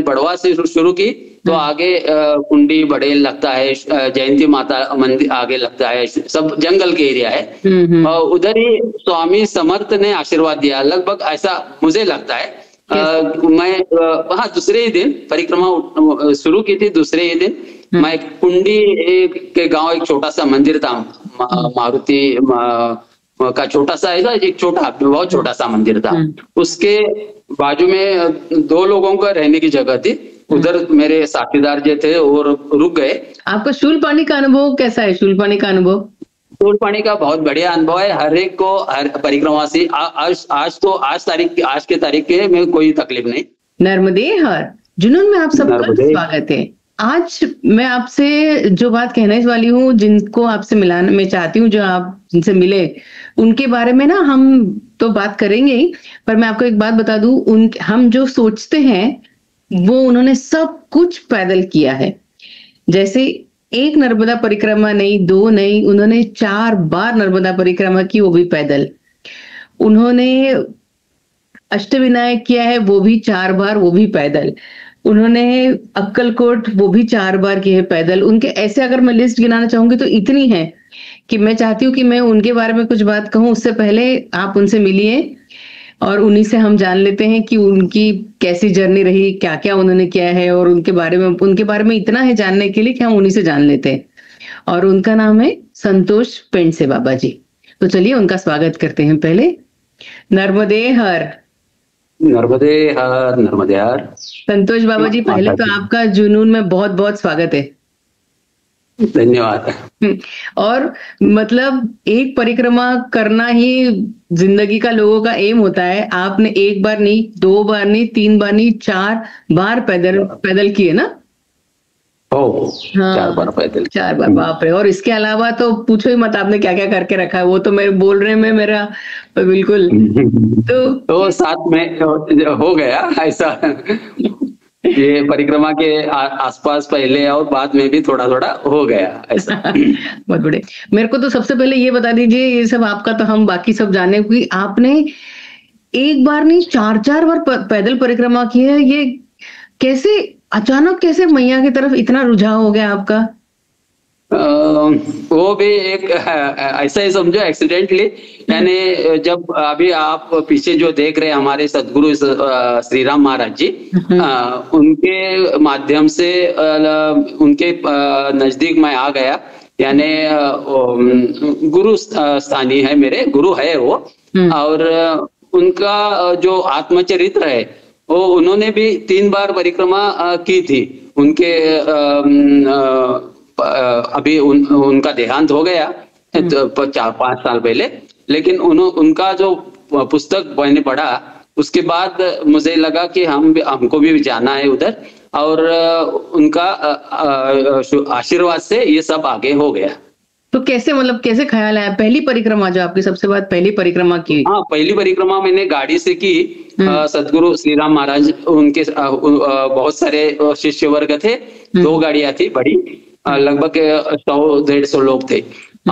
बड़वा से शुरू की, तो आगे कुंडी बड़ेल लगता है, जयंती माता मंदिर आगे लगता है, सब जंगल के एरिया है। और उधर ही स्वामी समर्थ ने आशीर्वाद दिया, लगभग ऐसा मुझे लगता है। मैं हाँ, दूसरे ही दिन परिक्रमा शुरू की थी, दूसरे ही दिन मैं कुंडी के गांव एक छोटा सा मंदिर था, मारुति का छोटा सा है, एक छोटा बहुत छोटा सा मंदिर था, उसके बाजू में 2 लोगों का रहने की जगह थी, उधर मेरे साथीदार जो थे और रुक गए। आपका शूलपानी का अनुभव कैसा है? शूलपानी का अनुभव, शूलपानी का बहुत बढ़िया अनुभव है। हर एक को, हर परिक्रमा से आज के तारीख के में कोई तकलीफ नहीं। नर्मदे हर जुनून में आप सबका स्वागत है। आज मैं आपसे जो बात कहने वाली हूँ, जिनको आपसे मिलाना मैं चाहती हूँ, जो आप जिनसे मिले उनके बारे में ना हम तो बात करेंगे ही, पर मैं आपको एक बात बता दूं, हम जो सोचते हैं वो उन्होंने सब कुछ पैदल किया है। जैसे एक नर्मदा परिक्रमा नहीं, 2 नहीं, उन्होंने 4 बार नर्मदा परिक्रमा की, वो भी पैदल। उन्होंने अष्टविनायक किया है, वो भी 4 बार, वो भी पैदल। उन्होंने अक्कलकोट वो भी 4 बार किए है पैदल। उनके ऐसे अगर मैं लिस्ट गिनाना चाहूंगी तो इतनी है कि मैं चाहती हूँ कि मैं उनके बारे में कुछ बात कहूँ, उससे पहले आप उनसे मिलिए और उन्हीं से हम जान लेते हैं कि उनकी कैसी जर्नी रही, क्या क्या उन्होंने किया है, और उनके बारे में इतना है जानने के लिए कि हम उन्हीं से जान लेते हैं। और उनका नाम है संतोष पेंडसे बाबा जी। तो चलिए उनका स्वागत करते हैं। पहले नर्मदे हर। नर्मदे हर, नर्मदे हर। संतोष बाबा जी, पहले तो आपका जुनून में बहुत बहुत स्वागत है। धन्यवाद। और मतलब एक परिक्रमा करना ही जिंदगी का लोगों का एम होता है। आपने 1 बार नहीं, 2 बार नहीं, 3 बार नहीं, 4 बार पैदल किए ना? हाँ, 4 बार पैदल, 4 बार, बाप रे। और इसके अलावा तो पूछो ही मत, आपने क्या क्या करके रखा है, वो तो मेरे बोलने में मेरा बिल्कुल तो साथ में हो गया ऐसा। ये परिक्रमा के आसपास पहले और बाद में भी थोड़ा थोड़ा हो गया ऐसा। बहुत बड़े। मेरे को तो सबसे पहले ये बता दीजिए, ये सब आपका तो हम बाकी सब जाने की, आपने 1 बार नहीं 4 बार पैदल परिक्रमा की है। ये कैसे अचानक, कैसे मैया की तरफ इतना रुझाव हो गया आपका? वो भी एक ऐसा ही समझो एक्सीडेंटली, यानी जब अभी आप पीछे जो देख रहे हैं हमारे सदगुरु श्री राम महाराज जी, उनके माध्यम से उनके नजदीक मैं आ गया। यानी गुरु स्थानीय है, मेरे गुरु है वो, और उनका जो आत्मचरित्र है वो उन्होंने भी 3 बार परिक्रमा की थी। उनके अभी उनका देहांत हो गया 4-5 साल पहले, लेकिन उनका जो पुस्तक मैंने पढ़ा, उसके बाद मुझे लगा कि हमको भी जाना है उधर, और उनका आशीर्वाद से ये सब आगे हो गया। तो कैसे, मतलब कैसे ख्याल आया? पहली परिक्रमा जो आपकी, सबसे बाद पहली परिक्रमा की? हाँ, पहली परिक्रमा मैंने गाड़ी से की। सदगुरु श्री राम महाराज, उनके बहुत सारे शिष्य वर्ग थे, 2 गाड़ियां थी बड़ी, लगभग 100-150 लोग थे,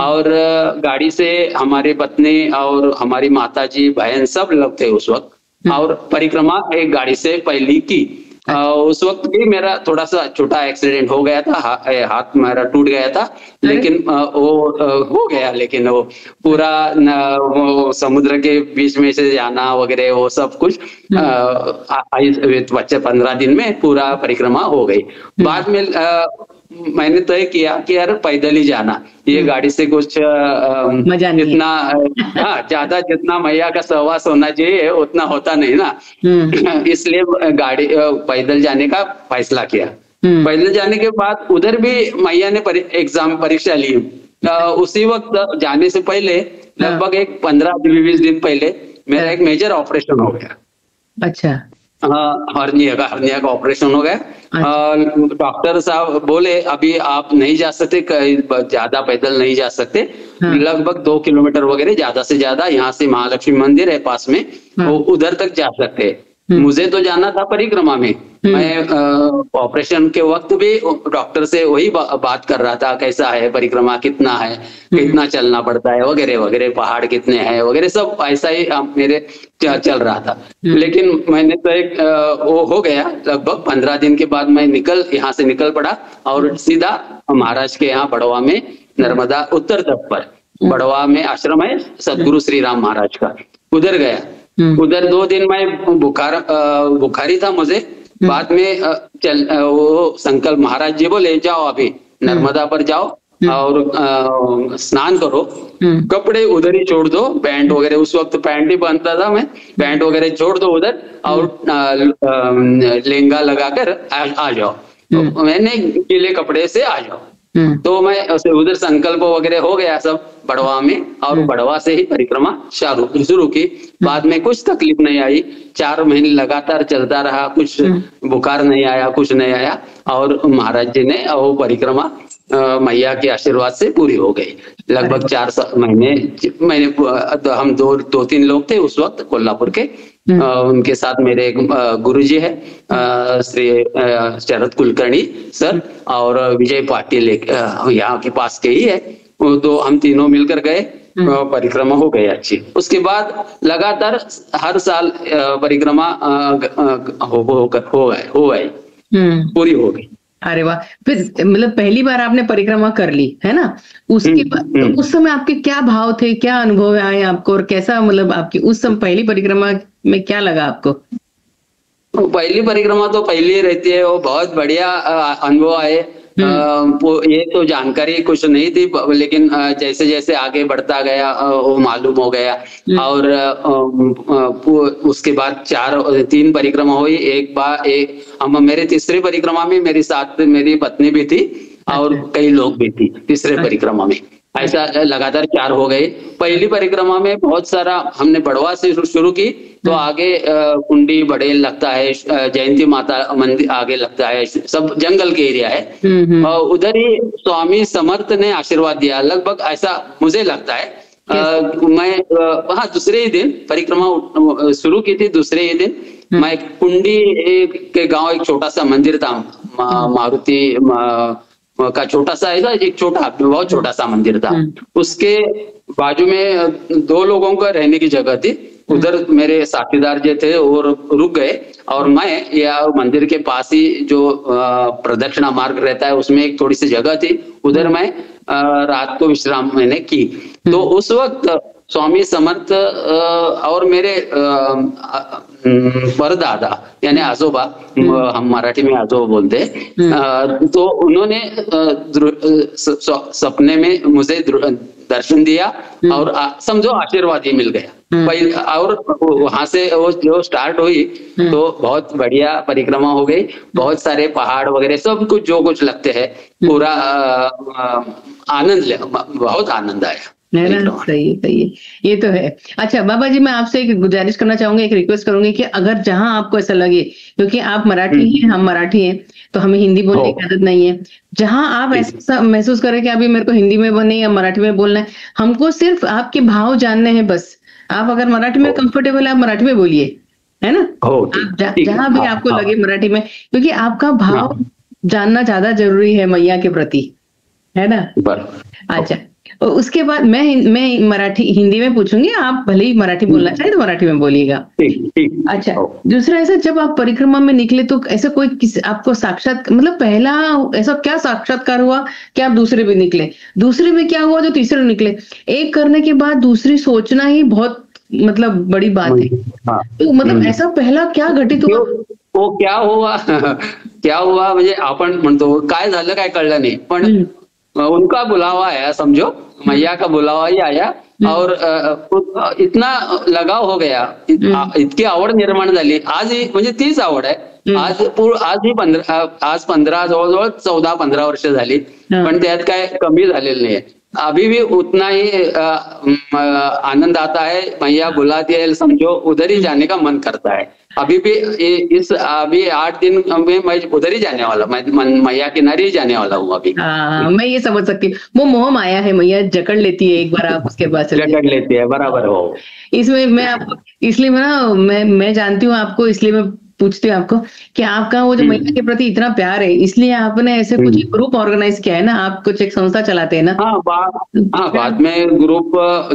और गाड़ी से हमारे पत्नी और हमारी माताजी, बहन सब लोग थे उस वक्त, और परिक्रमा एक गाड़ी से पहली की। उस वक्त भी मेरा थोड़ा सा छोटा एक्सीडेंट हो गया था, हाथ मेरा टूट गया था, लेकिन वो हो गया। लेकिन वो पूरा वो समुद्र के बीच में से जाना वगैरह वो सब कुछ बच्चे 15 दिन में पूरा परिक्रमा हो गई। बाद में मैंने तय किया कि यार पैदल ही जाना, ये गाड़ी से कुछ जितना ज्यादा जितना मैया का सहवास होना चाहिए उतना होता नहीं ना, इसलिए गाड़ी पैदल जाने का फैसला किया। पैदल जाने के बाद उधर भी मैया ने एग्जाम परीक्षा ली। उसी वक्त जाने से पहले लगभग एक 15-20 दिन पहले मेरा एक मेजर ऑपरेशन हो गया। अच्छा। हर्निया का ऑपरेशन हो गया। डॉक्टर साहब बोले अभी आप नहीं जा सकते, ज्यादा पैदल नहीं जा सकते, लगभग 2 किलोमीटर वगैरह ज्यादा से ज्यादा यहाँ से महालक्ष्मी मंदिर है पास में, वो उधर तक जा सकते। मुझे तो जाना था परिक्रमा में। मैं ऑपरेशन के वक्त भी डॉक्टर से वही बात कर रहा था, कैसा है परिक्रमा, कितना है, कितना चलना पड़ता है, वगैरह वगैरह, पहाड़ कितने हैं वगैरह, सब ऐसा ही मेरे चल रहा था। लेकिन मैंने तो एक वो हो गया, लगभग 15 दिन के बाद मैं यहाँ से निकल पड़ा और सीधा महाराष्ट्र के यहाँ बड़वा में, नर्मदा उत्तर तट पर बड़वा में आश्रम है सदगुरु श्री राम महाराज का, उधर गया। उधर 2 दिन मैं बुखारी था मुझे। बाद में वो संकल्प महाराज जी बोले, जाओ अभी नर्मदा पर जाओ और स्नान करो, कपड़े उधर ही छोड़ दो, पैंट वगैरह, उस वक्त पैंट ही पहनता था मैं, पैंट वगैरह छोड़ दो उधर और लहंगा लगाकर आ जाओ, मैंने गीले कपड़े से आ जाओ। तो मैं उधर संकल्प वगैरह हो गया सब बड़वा में, और बड़वा से ही परिक्रमा शुरू की। बाद में कुछ तकलीफ नहीं आई, 4 महीने लगातार चलता रहा, कुछ बुखार नहीं आया, कुछ नहीं आया, और महाराज जी ने वो परिक्रमा मैया के आशीर्वाद से पूरी हो गई। लगभग 4 महीने तो हम 2-3 लोग थे उस वक्त कोल्हापुर के। उनके साथ मेरे एक गुरुजी है श्री शरद कुलकर्णी सर, और विजय पाटिल यहाँ के पास के ही है, तो हम तीनों मिलकर गए, परिक्रमा हो गई अच्छी। उसके बाद लगातार हर साल परिक्रमा हो गई, पूरी हो गई। अरे वाह! फिर मतलब पहली बार आपने परिक्रमा कर ली है ना, उसके बाद तो उस समय आपके क्या भाव थे, क्या अनुभव आए आपको, और कैसा मतलब आपकी उस समय पहली परिक्रमा में क्या लगा आपको? पहली परिक्रमा तो पहली रहती है, वो बहुत बढ़िया अनुभव आए। ये तो जानकारी कुछ नहीं थी, लेकिन जैसे जैसे आगे बढ़ता गया वो मालूम हो गया। और उसके बाद 3 परिक्रमा हुई। मेरे तीसरी परिक्रमा में मेरी साथ मेरी पत्नी भी थी और कई लोग भी थी तीसरे परिक्रमा में। ऐसा लगातार 4 हो गए। पहली परिक्रमा में बहुत सारा हमने बड़वा से शुरू की, तो आगे कुंडी बड़ेल लगता है, जयंती माता मंदिर आगे लगता है, सब जंगल के एरिया है। और उधर ही स्वामी समर्थ ने आशीर्वाद दिया, लगभग ऐसा मुझे लगता है। मैं दूसरे ही दिन परिक्रमा शुरू की थी, दूसरे ही दिन मैं कुंडी के गांव एक छोटा सा मंदिर था, मारुति का छोटा सा है, एक बहुत छोटा सा मंदिर था। उसके बाजू में 2 लोगों का रहने की जगह थी, उधर मेरे साथीदार जो थे और रुक गए, और मैं या मंदिर के पास ही जो प्रदक्षिणा मार्ग रहता है उसमें एक थोड़ी सी जगह थी, उधर मैं रात को विश्राम मैंने की। तो उस वक्त स्वामी समर्थ और मेरे परदादा यानी आजोबा, हम मराठी में आजोबा बोलते हैं, तो उन्होंने सपने में मुझे दर्शन दिया और समझो आशीर्वाद ही मिल गया। और वहां से वो जो स्टार्ट हुई तो बहुत बढ़िया परिक्रमा हो गई। बहुत सारे पहाड़ वगैरह सब कुछ जो कुछ लगते हैं, पूरा बहुत आनंद आया। सही है, ये तो है। अच्छा बाबा जी, मैं आपसे एक गुजारिश करना चाहूंगी, एक रिक्वेस्ट करूंगी कि अगर जहां आपको ऐसा लगे, क्योंकि आप मराठी हैं, हम मराठी हैं, तो हमें हिंदी बोलने की आदत नहीं है, जहां आप ऐसा महसूस करें कि अभी मेरे को हिंदी में बोलना है या मराठी में बोलना है, हमको सिर्फ आपके भाव जानने हैं बस। आप अगर मराठी में कंफर्टेबल है, आप मराठी में बोलिए, है ना। आप जहां भी आपको लगे मराठी में, क्योंकि आपका भाव जानना ज्यादा जरूरी है मैया के प्रति, है ना। अच्छा, उसके बाद मैं हिंदी में पूछूंगी, आप भले ही मराठी बोलना चाहे तो मराठी में बोलिएगा। अच्छा, दूसरा ऐसा, जब आप परिक्रमा में निकले तो ऐसा कोई आपको साक्षात मतलब पहला ऐसा क्या साक्षात्कार हुआ कि आप दूसरे में निकले, दूसरे में क्या हुआ जो तीसरे निकले? एक करने के बाद दूसरी सोचना ही बहुत मतलब बड़ी बात है। तो मतलब ऐसा पहला क्या घटित हुआ? वो क्या हुआ म्हणजे आपण म्हणतो काय झालं काय कळलं नाही, पण उनका बुलावा आया, समझो मैया का बुलावा ही आया, और इतना लगाव हो गया, इतकी आवड निर्माण झाली। आज ही म्हणजे तीच आवड आहे, आज 15 जवळजवळ 14-15 वर्ष झाली, पण त्यात काय कमी झालेलं नाहीये। अभी भी उतना ही आनंद आता है, मैया बुलाती है, समझो उधर ही जाने का मन करता है। अभी भी इस अभी 8 दिन में मैं उधर ही जाने वाला, मैं मैया किनारे ही जाने वाला हूँ अभी। हाँ, मैं ये समझ सकती हूँ, वो मोह माया है, मैया जकड़ लेती है एक बार आप उसके पास चले जकड़ लेती है, बराबर हो। इसमें मैं आपको इसलिए मैं जानती हूँ आपको, इसलिए मैं पूछती हूँ आपको कि आपका वो जो मैया के प्रति इतना प्यार है, इसलिए आपने ऐसे कुछ ग्रुप ऑर्गेनाइज किया है ना, आप कुछ एक संस्था चलाते हैं ना। हाँ, बाद में ग्रुप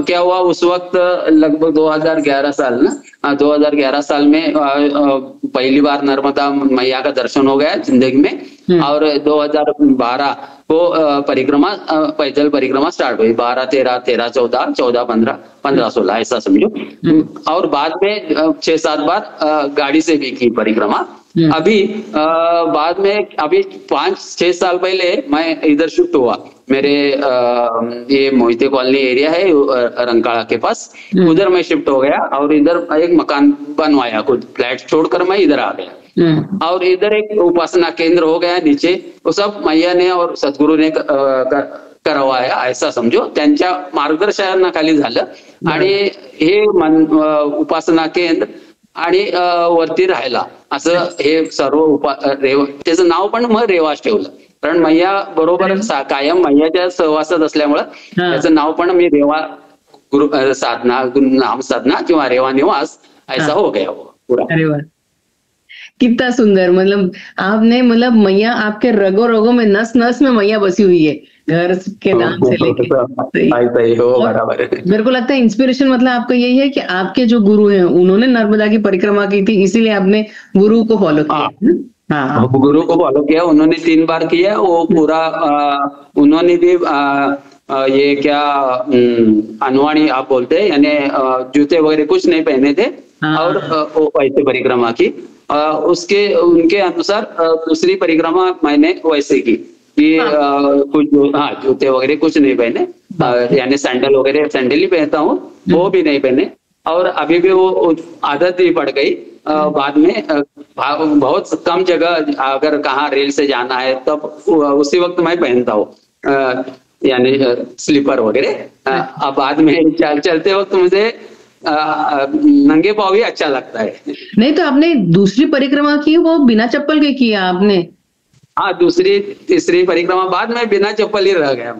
क्या हुआ उस वक्त, लगभग 2011 साल ना, 2011 साल में पहली बार नर्मदा मैया का दर्शन हो गया जिंदगी में। और 2012 को परिक्रमा, पैदल परिक्रमा स्टार्ट हुई, 12, 13, 13, 14, 14, 15, 15, 16 ऐसा समझो। और बाद में 6-7 बार गाड़ी से भी की परिक्रमा। अभी बाद में अभी 5-6 साल पहले मैं इधर शिफ्ट हुआ, मेरे ये मोहिते कॉलोनी एरिया है रंकाड़ा के पास, उधर मैं शिफ्ट हो गया और इधर एक मकान बनवाया, कुछ फ्लैट छोड़कर मैं इधर आ गया। और इधर एक उपासना केंद्र हो गया नीचे, वो सब मैया ने और सद्गुरु ने करवाया ऐसा समझो, त्यांच्या मार्गदर्शनाखाली झालं। आणि हे उपासना केंद्र आणि वरती राहायला असं हे सर्व त्याचं नाव पण मग रेवाज ठेवलं, कारण मैया बरोबर कायम मैयाच्या सहवासात असल्यामुळं त्याचं नाव पण मी रेवा गुरु साधना, नाम साधना किंवा रेवा निवास ऐसा हो गया वो पूरा। अरे वाह, कितना सुंदर, मतलब आपने, मतलब मैया आपके रगों रगों में, नस नस में मैया बसी हुई है, घर के दाम से लेके। मेरे को लगता है इंस्पिरेशन मतलब आपका यही है कि आपके जो गुरु हैं उन्होंने नर्मदा की परिक्रमा की थी, इसीलिए आपने गुरु को फॉलो किया। हाँ, गुरु को फॉलो किया, उन्होंने 3 बार किया वो पूरा। उन्होंने भी ये क्या अनवाणी आप बोलते हैं, यानी जूते वगैरह कुछ नहीं पहने थे, और वैसे परिक्रमा की। उसके उनके अनुसार दूसरी परिक्रमा मैंने वैसे की कि कुछ जूते वगैरह कुछ नहीं पहने, यानी सैंडल वगैरह, सैंडल ही पहनता हूँ, वो भी नहीं पहने। और अभी भी वो आदत ही पड़ गई। बाद में बहुत कम जगह अगर कहाँ रेल से जाना है तब उसी वक्त मैं पहनता हूँ, यानी स्लीपर वगैरह। अब बाद में चलते वक्त मुझे नंगे पाँव ही अच्छा लगता है। नहीं तो आपने दूसरी परिक्रमा की वो बिना चप्पल के किया आपने? हाँ, दूसरी तीसरी परिक्रमा बाद में बिना चप्पल ही रह गया।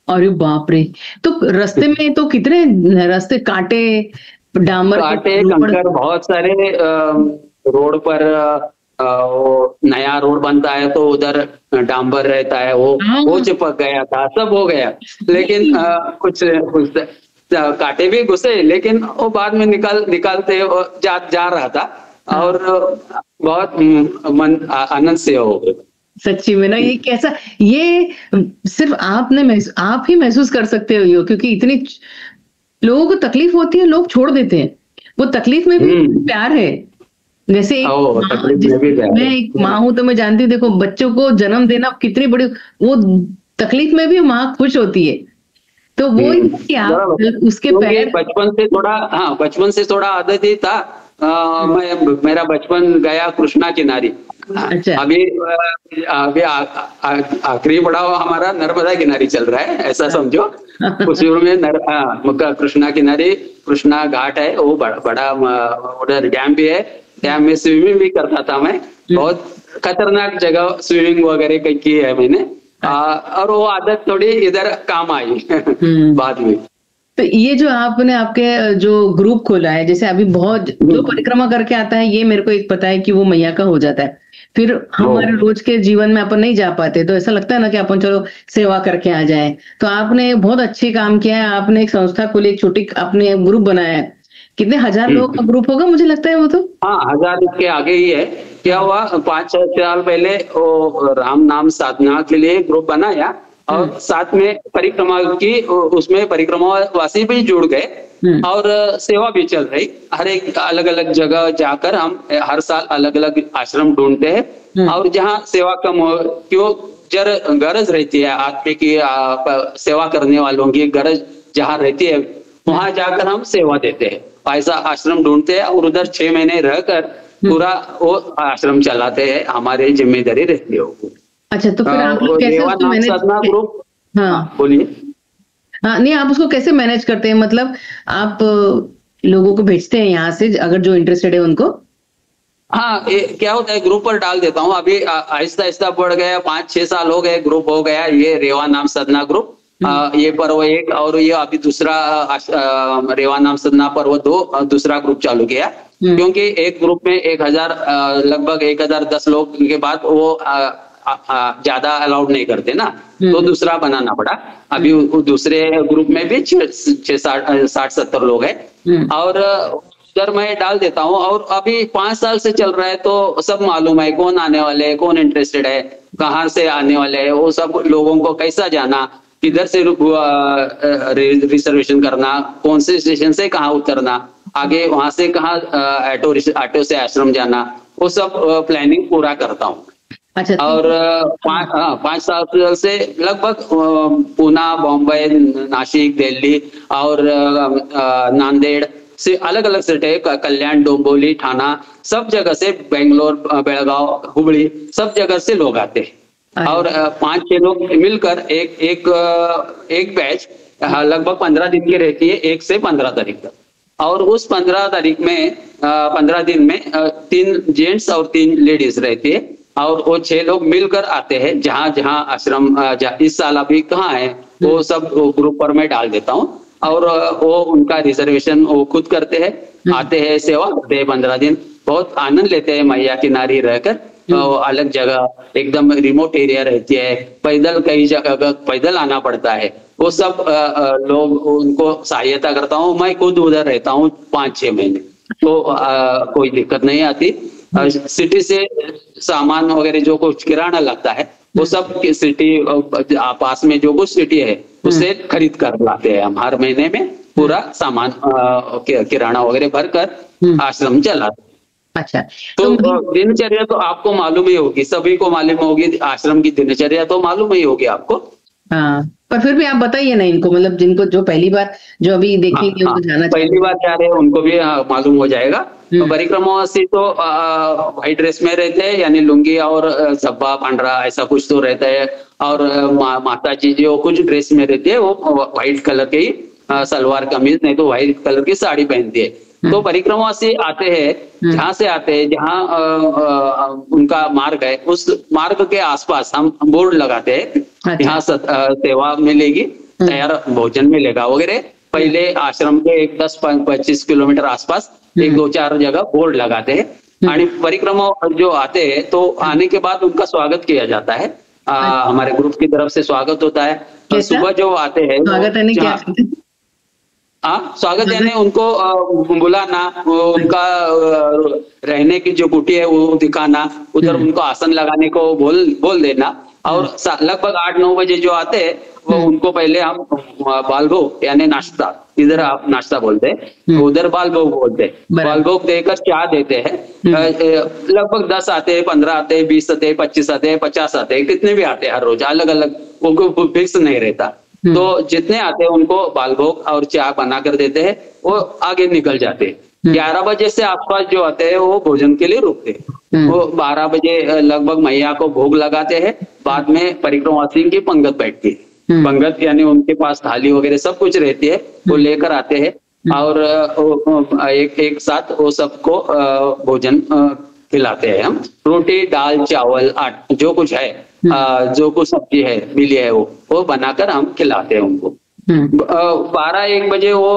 अरे बाप रे, तो रास्ते में तो कितने रास्ते कांटे, डामर कांटे, कंकर, बहुत सारे रोड पर वो नया रोड बनता है तो उधर डांबर रहता है, वो चिपक गया था, सब हो गया। लेकिन कुछ कांटे भी घुसे, लेकिन वो बाद में निकालते जा रहा था, और बहुत आनंद से हो गया। सच्ची में ना, ये कैसा, ये सिर्फ आप ही महसूस कर सकते हो, क्योंकि इतनी लोगों को तकलीफ होती है, लोग छोड़ देते हैं, वो तकलीफ में भी प्यार है। जैसे मैं एक माँ हूं तो मैं जानती हूँ, देखो बच्चों को जन्म देना कितनी बड़ी, वो तकलीफ में भी माँ खुश होती है, तो वो कि आप उसके पैर। बचपन से थोड़ा आदत ही था। मेरा बचपन गया कृष्णा किनारी। अच्छा। अभी आखिरी पड़ाव हमारा नर्मदा किनारी चल रहा है, ऐसा समझो। उस में कृष्णा किनारी, कृष्णा घाट है, वो बड़ा उधर डैम भी है, डैम में स्विमिंग भी करता था मैं। बहुत खतरनाक जगह स्विमिंग वगैरह की है मैंने, और वो आदत थोड़ी इधर काम आई बाद में। तो ये जो आपने आपके जो ग्रुप खोला है, जैसे अभी बहुत जो परिक्रमा करके आता है, ये मेरे को एक पता है कि वो मैया का हो जाता है, फिर हमारे रोज के जीवन में अपन नहीं जा पाते, तो ऐसा लगता है ना कि अपन चलो सेवा करके आ जाए। तो आपने बहुत अच्छे काम किया है, आपने एक संस्था खोली, एक छोटी आपने ग्रुप बनाया है, कितने 1000 लोगों का ग्रुप होगा मुझे लगता है वो तो। हाँ, 1000 के आगे ही है। क्या हुआ, 5-6 साल पहले वो राम नाम साधना के लिए ग्रुप बनाया, और साथ में परिक्रमा की, उसमें परिक्रमा वासी भी जुड़ गए, और सेवा भी चल रही। हर एक अलग अलग जगह जाकर हम हर साल अलग अलग आश्रम ढूंढते हैं, और जहाँ सेवा कम हो, क्यों गरज रहती है आदमी की, सेवा करने वालों की गरज जहाँ रहती है वहां जाकर हम सेवा देते हैं। ऐसा आश्रम ढूंढते हैं और उधर 6 महीने रहकर पूरा वो आश्रम चलाते हैं, हमारी जिम्मेदारी रहती है। अच्छा, तो फिर आप लोग कैसे उसको मैनेज? ग्रुप। हाँ बोलिए। हाँ, नहीं, आप उसको कैसे मैनेज करते हैं, मतलब आप लोगों को भेजते हैं यहाँ से अगर जो इंटरेस्टेड है उनको? हाँ, क्या होता है, ग्रुप पर डाल देता हूँ। अभी आहिस्ता आहिस्ता बढ़ गया, 5-6 साल हो गए, ग्रुप हो गया ये रेवा नाम सदना ग्रुप। ये पर्व एक, और ये अभी दूसरा रेवा नाम सदना पर्व 2 दूसरा ग्रुप चालू किया। क्योंकि एक ग्रुप में 1000 लगभग 1010 लोग के बाद वो ज्यादा अलाउड नहीं करते ना, तो दूसरा बनाना पड़ा। अभी दूसरे ग्रुप में भी 60-70 लोग हैं, और उधर मैं डाल देता हूँ। और अभी 5 साल से चल रहा है, तो सब मालूम है कौन आने वाले हैं, कौन इंटरेस्टेड है, कहाँ से आने वाले हैं, वो सब लोगों को कैसा जाना, किधर से रिजर्वेशन करना, कौन से स्टेशन से कहाँ उतरना, आगे वहां से कहाँ ऑटो से आश्रम जाना, वो सब प्लानिंग पूरा करता हूँ। अच्छा, और 5 साल से लगभग पूना, बॉम्बे, नासिक, दिल्ली और नांदेड़ से अलग अलग सिटी, कल्याण, डोंबिवली, ठाणा, सब जगह से, बेंगलोर, बेलगांव, हुबली, सब जगह से लोग आते हैं। और 5-6 लोग मिलकर एक बैच लगभग 15 दिन की रहती है, 1 से 15 तारीख तक। और उस 15 तारीख में 15 दिन में 3 जेंट्स और 3 लेडीज रहती है, और वो 6 लोग मिलकर आते हैं। जहां जहां आश्रम इस साल अभी कहाँ है, वो सब ग्रुप पर मैं डाल देता हूँ। और वो उनका रिजर्वेशन वो खुद करते हैं, आते हैं, सेवा करते हैं 15 दिन, बहुत आनंद लेते हैं मैया किनारे रहकर। अलग जगह एकदम रिमोट एरिया रहती है, पैदल कई जगह पैदल आना पड़ता है, वो सब लोग उनको सहायता करता हूँ। मैं खुद उधर रहता हूँ 5-6 महीने, तो कोई दिक्कत नहीं आती। सिटी से सामान वगैरह जो कुछ किराना लगता है, वो सब सिटी पास में जो कुछ सिटी है उससे खरीद कर लाते हैं हम। हर महीने में पूरा सामान किराना वगैरह भरकर आश्रम चलाते हैं। अच्छा, तो दिनचर्या तो आपको मालूम ही होगी, सभी को मालूम होगी, आश्रम की दिनचर्या तो मालूम ही होगी आपको। हाँ, पर फिर भी आप बताइए ना इनको, मतलब जिनको जो पहली बार जो अभी देखेंगे उनको जाना चाहिए, पहली बार जा रहे हैं उनको भी मालूम हो जाएगा। परिक्रमावासी तो व्हाइट ड्रेस में रहते हैं, यानी लुंगी और झब्बा पांडरा ऐसा कुछ तो रहता है। और माता जी जो कुछ ड्रेस में रहती है, वो व्हाइट कलर के ही सलवार कमीज, नहीं तो व्हाइट कलर की साड़ी पहनती है। तो परिक्रमावासी आते हैं, जहां से आते हैं, जहां उनका मार्ग है, उस मार्ग के आसपास हम बोर्ड लगाते हैं। अच्छा। यहाँ सेवा मिलेगी, तैयार भोजन मिलेगा वगैरह। पहले आश्रम के 10-25 किलोमीटर आसपास 1-2-4 जगह बोर्ड लगाते हैं। आणि परिक्रमा जो आते हैं, तो आने के बाद उनका स्वागत किया जाता है। हमारे ग्रुप की तरफ से स्वागत होता है। सुबह जो आते हैं, स्वागत यानी क्या? स्वागत यानी उनको बुलाना, उनका रहने की जो कुटी है वो दिखाना, उधर उनको आसन लगाने को बोल देना। और लगभग 8-9 बजे जो आते हैं, वो उनको पहले हम बालभोग यानी नाश्ता, इधर आप नाश्ता बोलते हैं, उधर बालभोग बोलते हैं, बालभोग देकर चाय देते हैं। लगभग 10 आते हैं, 15 आते हैं, 20 आते हैं, 25 आते हैं, 50 आते हैं, कितने भी आते हैं, हर रोज अलग अलग, उनको फिक्स नहीं रहता। तो जितने आते हैं उनको बालभोग और चाय बना कर देते हैं, वो आगे निकल जाते हैं। 11 बजे से आसपास जो आते हैं वो भोजन के लिए रुकते हैं। वो 12 बजे लगभग मैया को भोग लगाते हैं। बाद में परिक्रमावासी की पंगत बैठती है। पंगत यानी उनके पास थाली वगैरह सब कुछ रहती है, वो लेकर आते हैं, और एक साथ वो सबको भोजन खिलाते हैं। हम रोटी, दाल, चावल, जो कुछ है, जो कुछ सब्जी है मिली है, वो बनाकर हम खिलाते हैं उनको। 12-1 बजे वो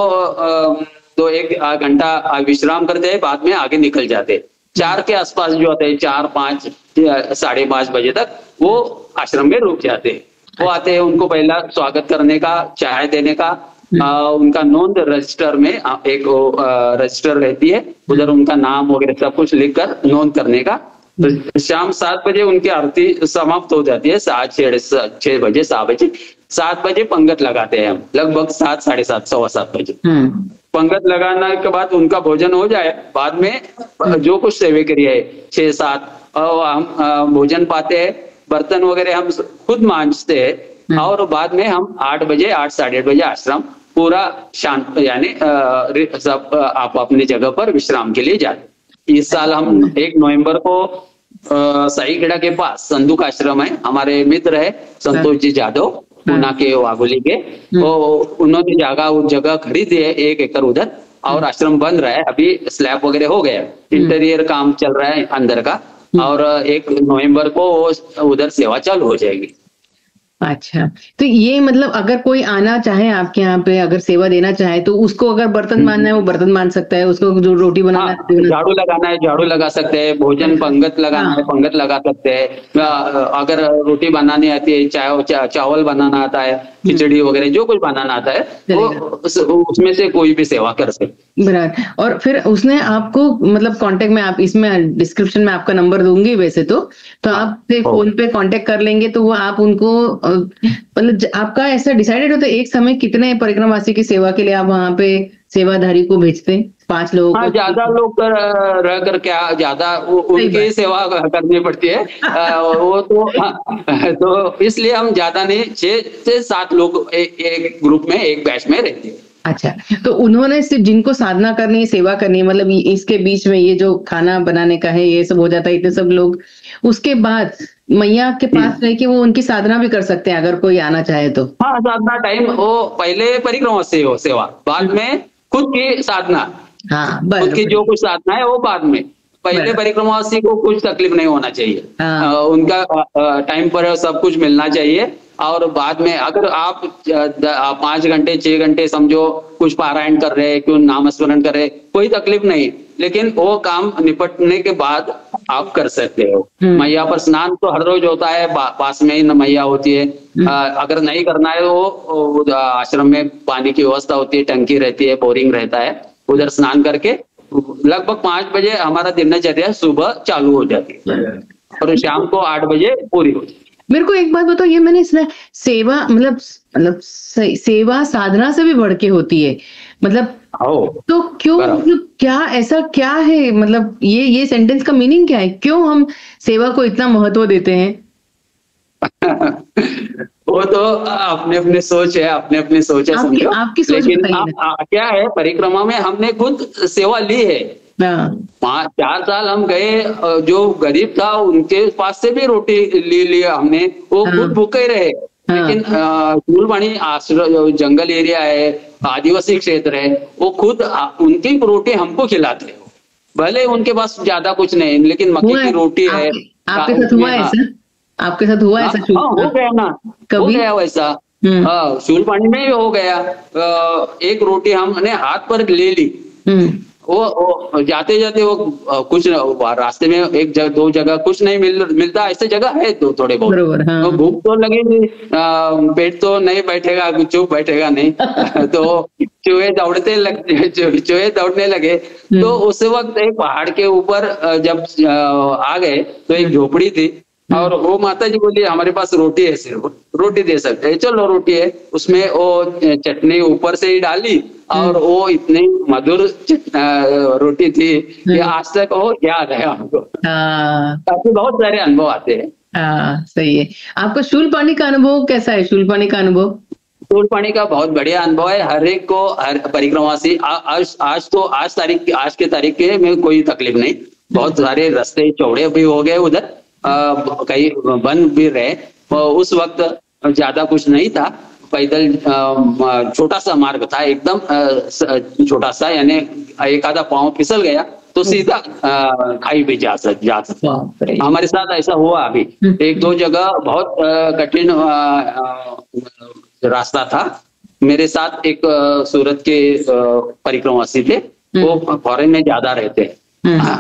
तो 1 घंटा विश्राम करते हैं, बाद में आगे निकल जाते हैं। 4 के आसपास जो होते हैं, 4-5, 5:30 बजे तक वो आश्रम में रुक जाते हैं। वो आते हैं, उनको पहला स्वागत करने का, चाय देने का, उनका नोंद रजिस्टर में एक रजिस्टर रहती है, उधर उनका नाम वगैरह सब कुछ लिखकर नोंद करने का। तो शाम 7 बजे उनकी आरती समाप्त हो जाती है, 6 बजे 7 बजे 7 बजे पंगत लगाते हैं हम, लगभग 7, 7:30, 7:15 बजे पंगत लगाने के बाद उनका भोजन हो जाए, बाद में जो कुछ सेवा क्रिया है 6-7 हम भोजन पाते हैं, बर्तन वगैरह हम खुद मांजते हैं। और बाद में हम 8 बजे 8, 8:30 बजे आश्रम पूरा शांत, यानी सब आप अपनी जगह पर विश्राम के लिए जाते। इस साल हम 1 नवंबर को साईखेड़ा के पास संदूक आश्रम है, हमारे मित्र है संतोष जी जादव, पूना के वाघोली के, तो उन्होंने उस जगह खरीदी है 1 एकड़ उधर, और आश्रम बन रहा है, अभी स्लैब वगैरह हो गया, इंटीरियर काम चल रहा है अंदर का, और 1 नवंबर को उधर सेवा चालू हो जाएगी। अच्छा, तो ये मतलब अगर कोई आना चाहे आपके यहाँ पे, अगर सेवा देना चाहे, तो उसको अगर बर्तन मानना है वो बर्तन मान सकता है, उसको जो रोटी बनाना हाँ, है झाड़ू लगाना है झाड़ू लगा सकते हैं, भोजन पंगत लगाना है पंगत लगा सकते हैं, अगर रोटी बनानी आती है, चावल बनाना आता है, खिचड़ी वगैरह जो कुछ बनाना आता है वो उसमें से कोई भी सेवा कर सकते। बराबर। और फिर उसने आपको मतलब कांटेक्ट में, आप इसमें डिस्क्रिप्शन में आपका नंबर दूंगी वैसे तो आपसे फोन पे कांटेक्ट कर लेंगे, तो वो आप उनको मतलब आपका ऐसा डिसाइडेड होता है एक समय कितने परिक्रमावासी की सेवा के लिए आप वहां पे सेवाधारी को भेजते हैं? 5 लोगों हाँ, को? ज्यादा लोग रह कर क्या ज्यादा उनकी सेवा करनी पड़ती है, वो तो हाँ, तो इसलिए हम ज्यादा नहीं, 6 से 7 लोग एक ग्रुप में एक बैच में रहते हैं। अच्छा, तो उन्होंने सिर्फ जिनको साधना करनी है, सेवा करनी है, मतलब इसके बीच में ये जो खाना बनाने का है ये सब हो जाता है, इतने सब लोग, उसके बाद मैया के पास रह के वो उनकी साधना भी कर सकते हैं अगर कोई आना चाहे तो? हाँ, साधना टाइम वो पहले परिक्रमा से हो सेवा, बाद में खुद की साधना, हाँ, खुद की जो कुछ साधना है वो बाद में, पहले परिक्रमावासी को कुछ तकलीफ नहीं होना चाहिए, उनका टाइम पर सब कुछ मिलना चाहिए, और बाद में अगर आप 5 घंटे 6 घंटे समझो कुछ पारायण कर रहे हैं, क्यों नामस्मरण कर रहे, कोई तकलीफ नहीं, लेकिन वो काम निपटने के बाद आप कर सकते हो। मैया पर स्नान तो हर रोज होता है, पास में ही मैया होती है, अगर नहीं करना है वो आश्रम में पानी की व्यवस्था होती है, टंकी रहती है, बोरिंग रहता है, उधर स्नान करके लगभग 5 बजे हमारा दिनचर्या सुबह चालू हो जाती है और शाम को 8 बजे पूरी होती है। मेरे को एक बात बताओ, ये मैंने सुना सेवा मतलब सेवा साधना से भी बढ़ के होती है, मतलब तो क्यों, मतलब क्या ऐसा क्या है, मतलब ये सेंटेंस का मीनिंग क्या है, क्यों हम सेवा को इतना महत्व देते हैं? वो तो अपने अपने सोच है, अपने अपने सोच है, समझो। आपकी सोच लेकिन क्या है, परिक्रमा में हमने खुद सेवा ली है, 4 साल हम गए, जो गरीब था उनके पास से भी रोटी ले लिया हमने, वो खुद भूखे रहे, लेकिन फूलवाणी आश्रम जंगल एरिया है, आदिवासी क्षेत्र है, वो खुद उनकी रोटी हमको खिलाते हैं, भले उनके पास ज्यादा कुछ नहीं, लेकिन मक्के की रोटी है। आपके साथ हुआ ऐसा? आपके साथ हुआ ऐसा? हो गया ना, हो गया वैसा, शूल पानी में ही हो गया, एक रोटी हमने हाथ पर ले ली, वो जाते जाते वो कुछ रास्ते में 1-2 जगह कुछ नहीं मिलता, ऐसे जगह है तो थोड़े बहुत, तो भूख तो लगेगी, पेट तो नहीं बैठेगा, चुप बैठेगा नहीं, तो चूहे दौड़ने लगे, तो उस वक्त एक पहाड़ के ऊपर जब आ गए तो एक झोपड़ी थी, और वो माता जी बोली हमारे पास रोटी है, सिर्फ रोटी दे सकते हैं, चलो रोटी है, उसमें वो चटनी ऊपर से ही डाली, और वो इतनी मधुर रोटी थी कि आज तक वो याद है हमको। काफी बहुत सारे अनुभव आते हैं। सही है। आपका शूलपाणी का अनुभव कैसा है? शूलपाणी का अनुभव, शूलपाणी का बहुत बढ़िया अनुभव है, हर एक को, हर परिक्रमावासी, आज के तारीख के में कोई तकलीफ नहीं, बहुत सारे रास्ते चौड़े भी हो गए उधर, कई बन भी रहे, उस वक्त ज्यादा कुछ नहीं था, पैदल छोटा सा मार्ग था, एकदम छोटा सा, यानी एक आधा पांव फिसल गया तो सीधा खाई भी जा सकता। हमारे साथ ऐसा हुआ अभी 1-2 जगह, बहुत कठिन रास्ता था। मेरे साथ एक सूरत के परिक्रमावासी थे, वो फॉरेन में ज्यादा रहते हैं,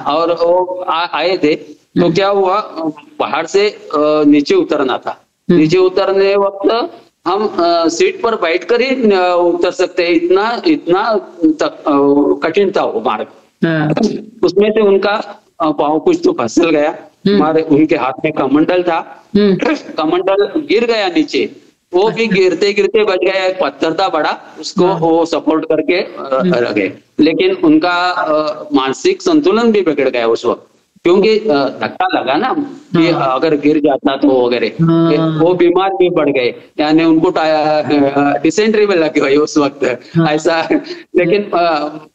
और वो आए थे, तो क्या हुआ, पहाड़ से नीचे उतरना था, नीचे उतरने वक्त हम सीट पर बैठकर ही उतर सकते हैं, इतना कठिन था वो मार्ग, उसमें से उनका पाँव कुछ तो फिसल गया, उनके हाथ में कमंडल था, कमंडल गिर गया नीचे, वो भी गिरते गिरते बच गया, एक पत्थर था बड़ा, उसको वो सपोर्ट करके रह गए, लेकिन उनका मानसिक संतुलन भी बिगड़ गया उस वक्त, क्योंकि धक्का लगा ना कि हाँ अगर गिर जाता तो वगैरह, हाँ वो बीमार भी पड़ गए, यानी उनको डिसेंट्री में लगी हुई उस वक्त हाँ ऐसा। लेकिन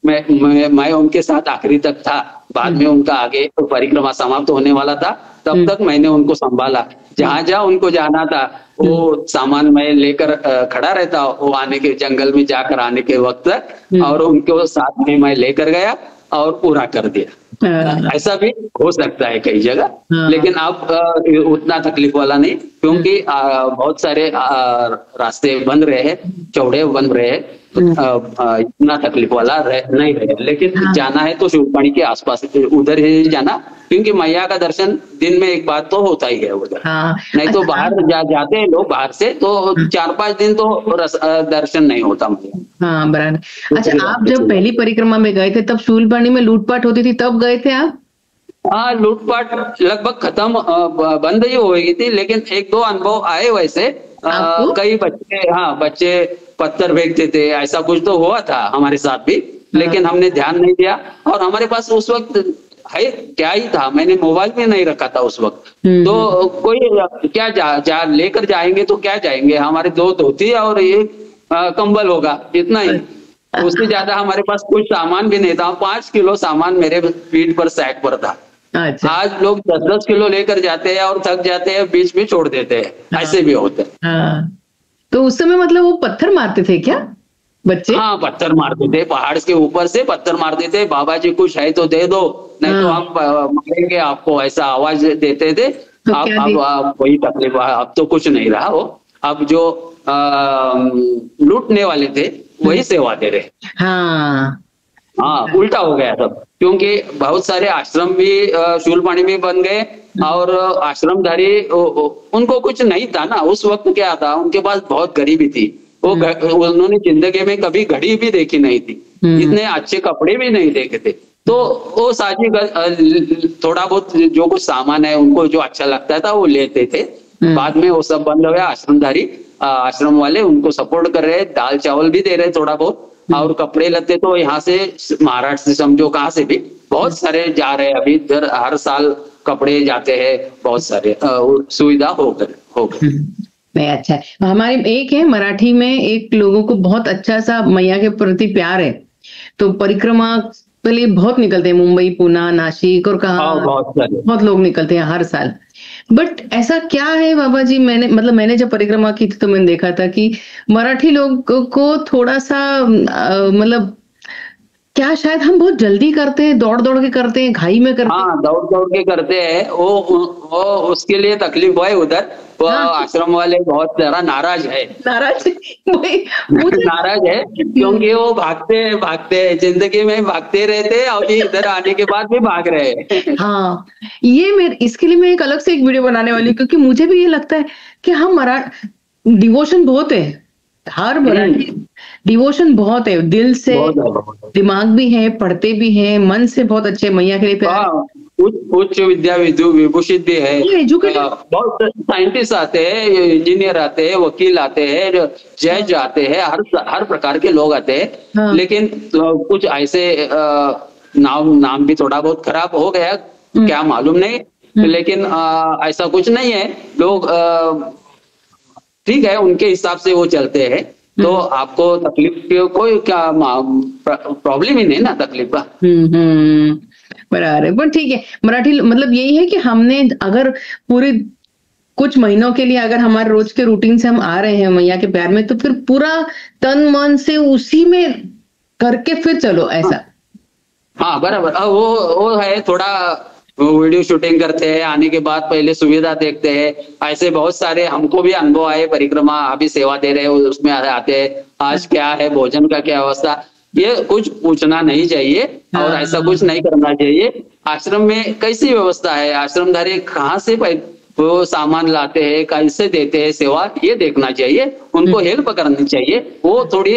मैं उनके साथ आखिरी तक था। बाद में उनका आगे परिक्रमा समाप्त होने वाला था, तब तक मैंने उनको संभाला। जहां जहां उनको जाना था वो सामान मैं लेकर खड़ा रहता, वो आने के जंगल में जाकर आने के वक्त तक, और उनको साथ में मैं लेकर गया और पूरा कर दिया। ऐसा भी हो सकता है कई जगह, लेकिन अब उतना तकलीफ वाला नहीं, क्योंकि बहुत सारे रास्ते बन रहे हैं, चौड़े बन रहे हैं, इतना तकलीफ वाला नहीं रहे। लेकिन जाना है तो शिवपाणी के आसपास उधर ही जाना, क्योंकि मैया का दर्शन दिन में एक बार तो होता ही है उधर। नहीं तो बाहर जाते हैं लोग बाहर से, तो 4-5 दिन तो दर्शन नहीं होता मैया। हाँ बराबर। अच्छा, आप जब पहली परिक्रमा में गए थे तब शूलपाणी में लूटपाट होती थी, तब गए थे आप? हाँ, लूटपाट लगभग खत्म, बंद ही हो गई थी, लेकिन 1-2 अनुभव आए वैसे। कई बच्चे पत्थर फेंकते थे, ऐसा कुछ तो हुआ था हमारे साथ भी, लेकिन हमने ध्यान नहीं दिया। और हमारे पास उस वक्त है क्या ही था, मैंने मोबाइल में नहीं रखा था उस वक्त, तो कोई क्या लेकर जाएंगे तो क्या जाएंगे, हमारे 2 धोती और ये कंबल होगा, इतना ही। उससे ज्यादा हमारे पास कुछ सामान भी नहीं था। 5 किलो सामान मेरे पीठ पर, सैक पर था। अच्छा। आज लोग 10-10 किलो लेकर जाते हैं और थक जाते हैं, बीच में छोड़ देते हैं, ऐसे भी होते हैं। तो उस समय मतलब वो पत्थर मारते थे क्या बच्चे? हाँ, पत्थर मारते थे, पहाड़ के ऊपर से पत्थर मारते थे। बाबा जी कुछ है तो दे दो, नहीं तो हम मारेंगे आपको, ऐसा आवाज देते थे। तो अब वही तकलीफ, अब तो कुछ नहीं रहा वो। अब जो लूटने वाले थे वही सेवा दे रहे। हाँ, उल्टा हो गया सब, क्योंकि बहुत सारे आश्रम भी शूलपाणी में बन गए, और आश्रमधारी उनको कुछ नहीं था ना उस वक्त। क्या था, उनके पास बहुत गरीबी थी, उन्होंने जिंदगी में कभी घड़ी भी देखी नहीं थी, इतने अच्छे कपड़े भी नहीं देखे थे। तो वो साजी थोड़ा बहुत जो कुछ सामान है उनको जो अच्छा लगता था वो लेते थे। बाद में वो सब बंद हो गया। आश्रमधारी, आश्रम वाले उनको सपोर्ट कर रहे, दाल चावल भी दे रहे थोड़ा बहुत, और कपड़े लत्ते तो यहाँ से महाराष्ट्र से समझो कहाँ से भी बहुत सारे जा रहे हैं। अभी इधर हर साल कपड़े जाते हैं, बहुत सारे सुविधा हो गए। नहीं, अच्छा है। हमारे एक है मराठी में, एक लोगों को बहुत अच्छा सा मैया के प्रति प्यार है, तो परिक्रमा के लिए बहुत निकलते हैं, मुंबई, पुणे, नासिक और कहा बहुत लोग निकलते हैं हर साल। बट ऐसा क्या है बाबा जी, मैंने जब परिक्रमा की थी तो मैंने देखा था कि मराठी लोग को थोड़ा सा मतलब क्या, शायद हम बहुत जल्दी करते हैं, दौड़ दौड़ के करते हैं, घाई में करते हैं। हाँ, दौड़ दौड़ के करते हैं, वो उसके लिए तकलीफ है उधर। वो आश्रम वाले बहुत ज्यादा नाराज है नाराज है, क्योंकि वो भागते जिंदगी में भागते रहते हैं, और इधर आने के बाद भी भाग रहे हैं। हाँ, इसके लिए मैं एक अलग से एक वीडियो बनाने वाली हूँ, क्योंकि मुझे भी ये लगता है कि हम डिवोशन बहुत है, हर मराठी डिवोशन बहुत है, दिल से, दिमाग भी है, पढ़ते भी हैं, मन से बहुत अच्छे मैया के लिए प्यार। उच्च विद्या विभूषित भी है, बहुत साइंटिस्ट आते हैं, इंजीनियर आते हैं, वकील आते हैं, जज आते हैं, हर प्रकार के लोग आते हैं। लेकिन कुछ ऐसे नाम भी थोड़ा बहुत खराब हो गया, क्या मालूम नहीं, लेकिन ऐसा कुछ नहीं है। लोग ठीक है, उनके हिसाब से वो चलते हैं, तो आपको तकलीफ कोई क्या प्रॉब्लम ही नहीं ना तकलीफ का। बराबर, पर ठीक है, मराठी मतलब यही है कि हमने अगर पूरे कुछ महीनों के लिए अगर हमारे रोज के रूटीन से हम आ रहे हैं मैया के प्यार में, तो फिर पूरा तन मन से उसी में करके फिर चलो, ऐसा। हाँ बराबर, वो है थोड़ा वीडियो शूटिंग करते हैं, आने के बाद पहले सुविधा देखते हैं। ऐसे बहुत सारे हमको भी अनुभव आए, परिक्रमा अभी सेवा दे रहे हैं उसमें आते हैं, आज क्या है, भोजन का क्या अवस्था, ये कुछ पूछना नहीं चाहिए, और ऐसा कुछ नहीं करना चाहिए। आश्रम में कैसी व्यवस्था है, आश्रमधारी कहाँ से वो सामान लाते हैं, कैसे देते हैं सेवा, ये देखना चाहिए, उनको हेल्प करनी चाहिए। वो थोड़ी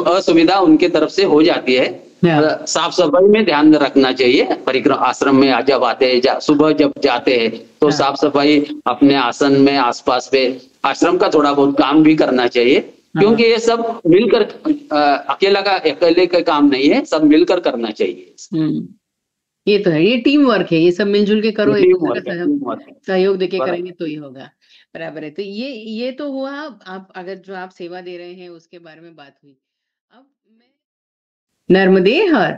असुविधा उनके तरफ से हो जाती है। साफ सफाई में ध्यान रखना चाहिए। परिक्रमा आश्रम में जब आते हैं, सुबह जब जाते हैं, तो साफ सफाई अपने आसन में आसपास पे आश्रम का थोड़ा बहुत काम भी करना चाहिए, क्योंकि ये सब मिलकर, अकेले का काम नहीं है, सब मिलकर करना चाहिए। ये तो है, ये टीम वर्क है, ये सब मिलजुल के करो, ये एक टीम दूसरे वर्क का है, सहयोग टीम वर्क है। सहयोग देके बराबर। करेंगे तो ही होगा। बराबर है। तो ये तो हुआ, आप अगर जो आप सेवा दे रहे हैं उसके बारे में बात हुई। अब मैं नर्मदे हर